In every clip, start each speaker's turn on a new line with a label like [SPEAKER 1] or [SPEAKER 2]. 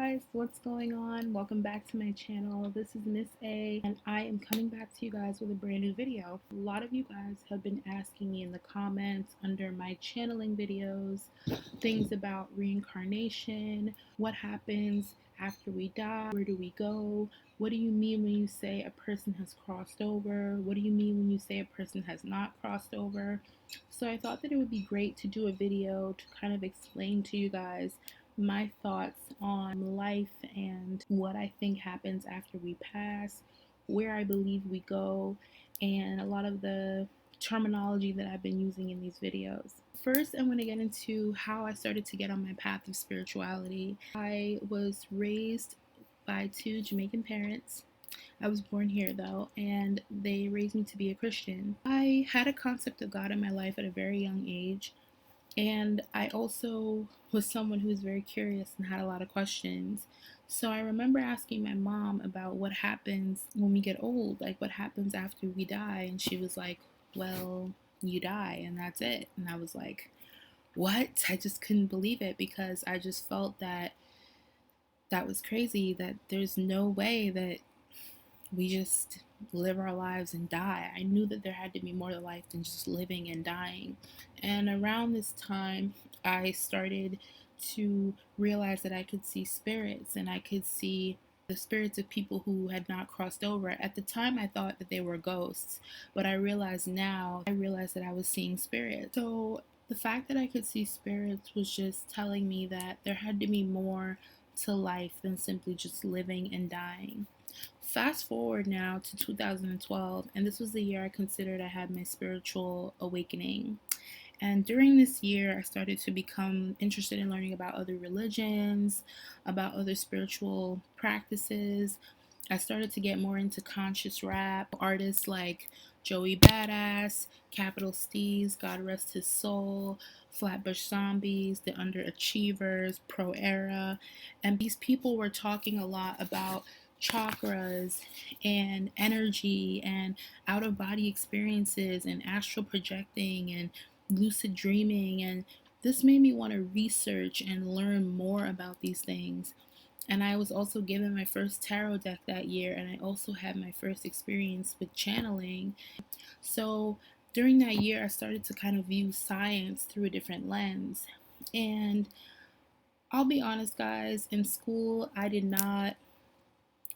[SPEAKER 1] guys, what's going on? Welcome back to my channel. This is Miss A and I am coming back to you guys with a brand new video. A lot of you guys have been asking me in the comments under my channeling videos things about reincarnation, what happens after we die, where do we go, what do you mean when you say a person has crossed over, what do you mean when you say a person has not crossed over. So I thought that it would be great to do a video to kind of explain to you guys my thoughts on life and what I think happens after we pass, where I believe we go, and a lot of the terminology that I've been using in these videos. First, I'm going to get into how I started to get on my path of spirituality. I was raised by two Jamaican parents. I was born here though, and they raised me to be a Christian. I had a concept of God in my life at a very young age. And I also was someone who was very curious and had a lot of questions. So I remember asking my mom about what happens when we get old, like what happens after we die. And she was like, well, you die and that's it. And I was like, what? I just couldn't believe it because I just felt that that was crazy, that there's no way that we just live our lives and die. I knew that there had to be more to life than just living and dying. And around this time, I started to realize that I could see spirits and I could see the spirits of people who had not crossed over. At the time, I thought that they were ghosts, but I realized that I was seeing spirits. So the fact that I could see spirits was just telling me that there had to be more to life than simply just living and dying. Fast forward now to 2012, and this was the year I considered I had my spiritual awakening. And during this year, I started to become interested in learning about other religions, about other spiritual practices. I started to get more into conscious rap, artists like Joey Badass, Capital Steez, God Rest His Soul, Flatbush Zombies, The Underachievers, Pro Era. And these people were talking a lot about chakras and energy and out of body experiences and astral projecting and lucid dreaming. And this made me want to research and learn more about these things. And I was also given my first tarot deck that year, and I also had my first experience with channeling. So during that year, I started to kind of view science through a different lens. And I'll be honest, guys, in school, I did not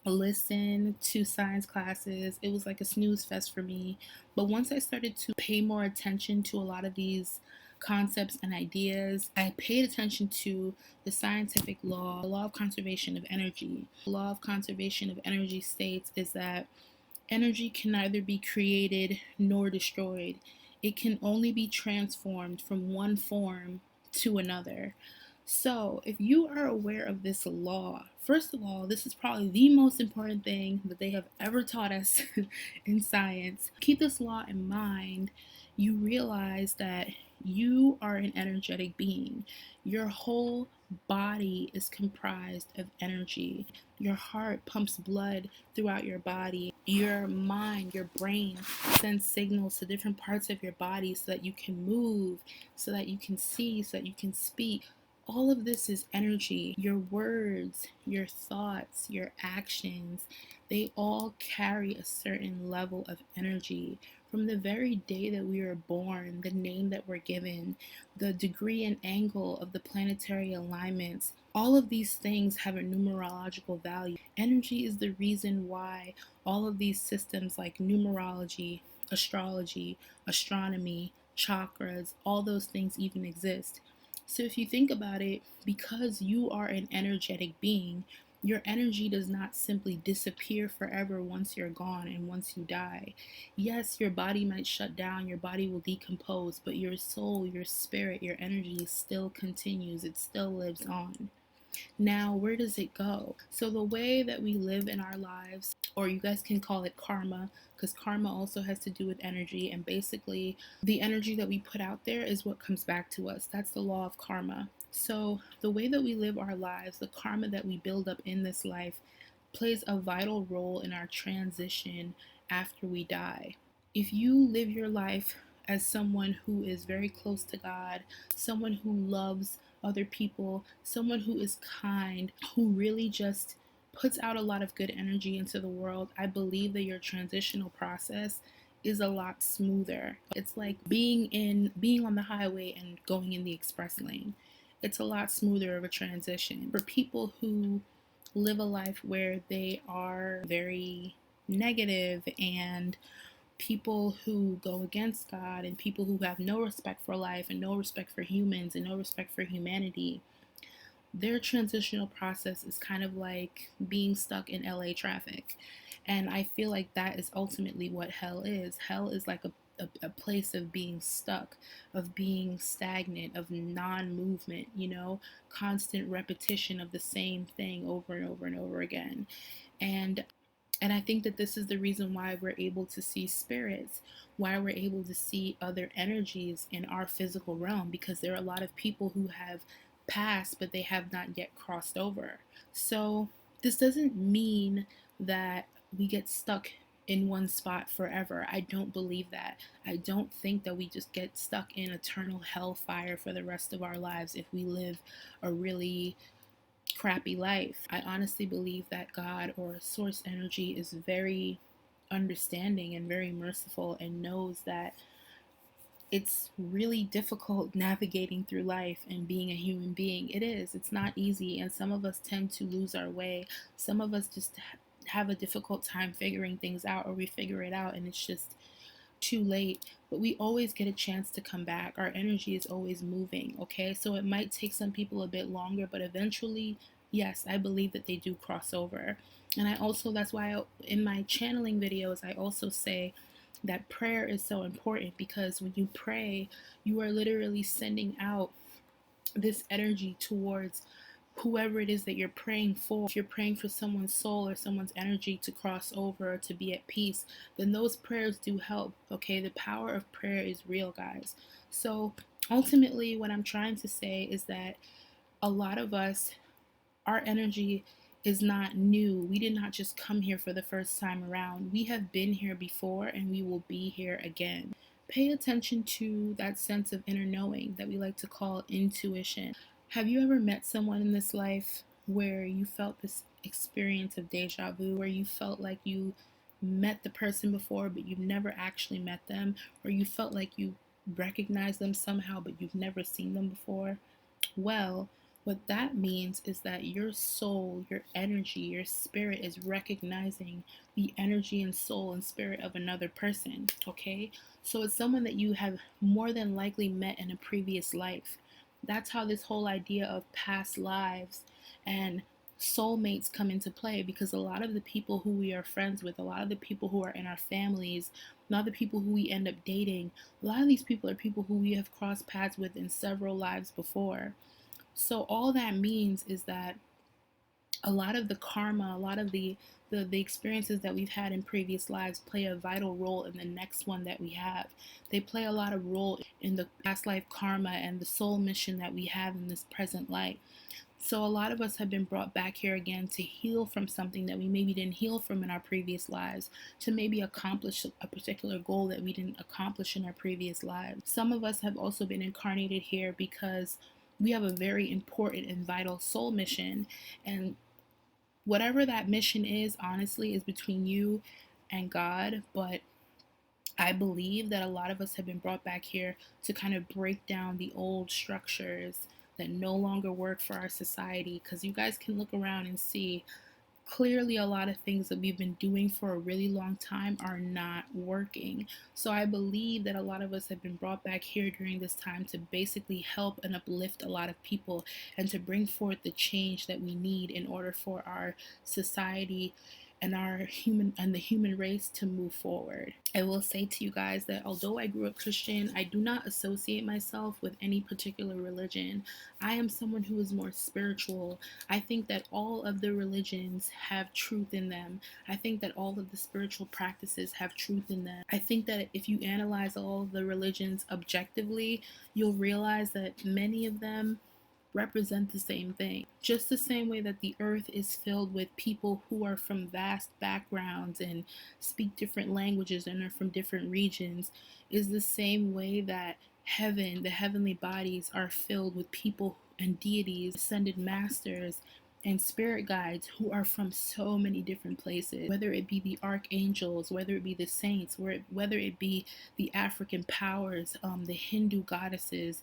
[SPEAKER 1] listen to science classes. It was like a snooze fest for me. But once I started to pay more attention to a lot of these concepts and ideas, I paid attention to the scientific law, the law of conservation of energy. The law of conservation of energy states is that energy can neither be created nor destroyed. It can only be transformed from one form to another. So, if you are aware of this law, first of all, this is probably the most important thing that they have ever taught us in science. Keep this law in mind. You realize that you are an energetic being. Your whole body is comprised of energy. Your heart pumps blood throughout your body. Your mind, your brain sends signals to different parts of your body so that you can move, so that you can see, so that you can speak. All of this is energy. Your words, your thoughts, your actions, they all carry a certain level of energy. From the very day that we were born, the name that we're given, the degree and angle of the planetary alignments, all of these things have a numerological value. Energy is the reason why all of these systems like numerology, astrology, astronomy, chakras, all those things even exist. So if you think about it, because you are an energetic being, your energy does not simply disappear forever once you're gone and once you die. Yes, your body might shut down, your body will decompose, but your soul, your spirit, your energy still continues, it still lives on. Now, where does it go? So the way that we live in our lives, or you guys can call it karma, because karma also has to do with energy, and basically the energy that we put out there is what comes back to us. That's the law of karma. So the way that we live our lives, the karma that we build up in this life, plays a vital role in our transition after we die. If you live your life as someone who is very close to God, someone who loves other people, someone who is kind, who really just puts out a lot of good energy into the world, I believe that your transitional process is a lot smoother. It's like being on the highway and going in the express lane. It's a lot smoother of a transition. For people who live a life where they are very negative, and people who go against God, and people who have no respect for life and no respect for humans and no respect for humanity, their transitional process is kind of like being stuck in LA traffic. And I feel like that is ultimately what hell is. Hell is like a place of being stuck, of being stagnant, of non movement, constant repetition of the same thing over and over and over again. And I think that this is the reason why we're able to see spirits, why we're able to see other energies in our physical realm, because there are a lot of people who have passed, but they have not yet crossed over. So, this doesn't mean that we get stuck in one spot forever. I don't believe that. I don't think that we just get stuck in eternal hellfire for the rest of our lives if we live a really crappy life. I honestly believe that God or source energy is very understanding and very merciful, and knows that it's really difficult navigating through life and being a human being. It is. It's not easy, and some of us tend to lose our way. Some of us just have a difficult time figuring things out, or we figure it out and it's just too late. But we always get a chance to come back. Our energy is always moving, okay? So it might take some people a bit longer, but eventually, yes, I believe that they do cross over. And that's why in my channeling videos, I also say that prayer is so important, because when you pray, you are literally sending out this energy towards whoever it is that you're praying for. If you're praying for someone's soul or someone's energy to cross over or to be at peace, then those prayers do help. Okay, the power of prayer is real, guys. So ultimately, what I'm trying to say is that a lot of us, our energy is not new. We did not just come here for the first time around. We have been here before, and we will be here again. Pay attention to that sense of inner knowing that we like to call intuition. Have you ever met someone in this life where you felt this experience of deja vu, where you felt like you met the person before but you've never actually met them, or you felt like you recognized them somehow but you've never seen them before? Well, what that means is that your soul, your energy, your spirit is recognizing the energy and soul and spirit of another person, okay? So it's someone that you have more than likely met in a previous life. That's how this whole idea of past lives and soulmates come into play, because a lot of the people who we are friends with, a lot of the people who are in our families, a lot of the people who we end up dating, a lot of these people are people who we have crossed paths with in several lives before. So all that means is that a lot of the karma, a lot of the experiences that we've had in previous lives play a vital role in the next one that we have. They play a lot of role in the past life karma and the soul mission that we have in this present life. So a lot of us have been brought back here again to heal from something that we maybe didn't heal from in our previous lives, to maybe accomplish a particular goal that we didn't accomplish in our previous lives. Some of us have also been incarnated here because we have a very important and vital soul mission, and whatever that mission is, honestly, is between you and God. But I believe that a lot of us have been brought back here to kind of break down the old structures that no longer work for our society, because you guys can look around and see clearly a lot of things that we've been doing for a really long time are not working. So I believe that a lot of us have been brought back here during this time to basically help and uplift a lot of people, and to bring forth the change that we need in order for our society and the human race to move forward. I will say to you guys that although I grew up Christian, I do not associate myself with any particular religion. I am someone who is more spiritual. I think that all of the religions have truth in them. I think that all of the spiritual practices have truth in them. I think that if you analyze all of the religions objectively, you'll realize that many of them represent the same thing. Just the same way that the earth is filled with people who are from vast backgrounds and speak different languages and are from different regions, is the same way that heaven, the heavenly bodies, are filled with people and deities, ascended masters, and spirit guides who are from so many different places, whether it be the archangels, whether it be the saints, whether it be the African powers, the Hindu goddesses,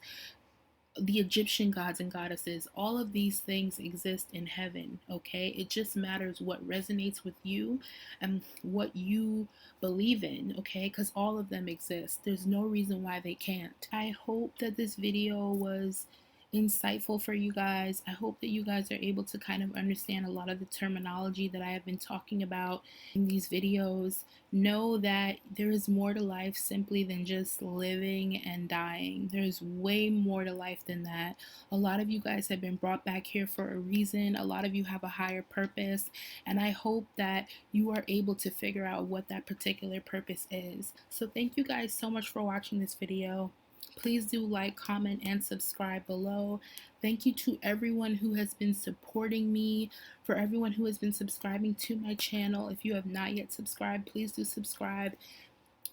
[SPEAKER 1] the Egyptian gods and goddesses. All of these things exist in heaven, okay? It just matters what resonates with you and what you believe in, okay? Because all of them exist. There's no reason why they can't. I hope that this video was insightful for you guys. I hope that you guys are able to kind of understand a lot of the terminology that I have been talking about in these videos. Know that there is more to life simply than just living and dying. There's way more to life than that. A lot of you guys have been brought back here for a reason. A lot of you have a higher purpose, and I hope that you are able to figure out what that particular purpose is. So thank you guys so much for watching this video. Please do like, comment, and subscribe below. Thank you to everyone who has been supporting me, for everyone who has been subscribing to my channel. If you have not yet subscribed, please do subscribe.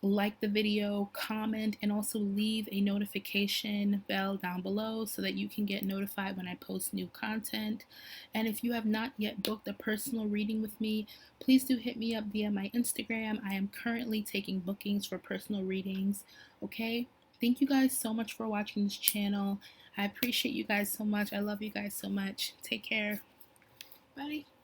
[SPEAKER 1] Like the video, comment, and also leave a notification bell down below so that you can get notified when I post new content. And if you have not yet booked a personal reading with me, please do hit me up via my Instagram. I am currently taking bookings for personal readings, okay? Thank you guys so much for watching this channel. I appreciate you guys so much. I love you guys so much. Take care. Bye.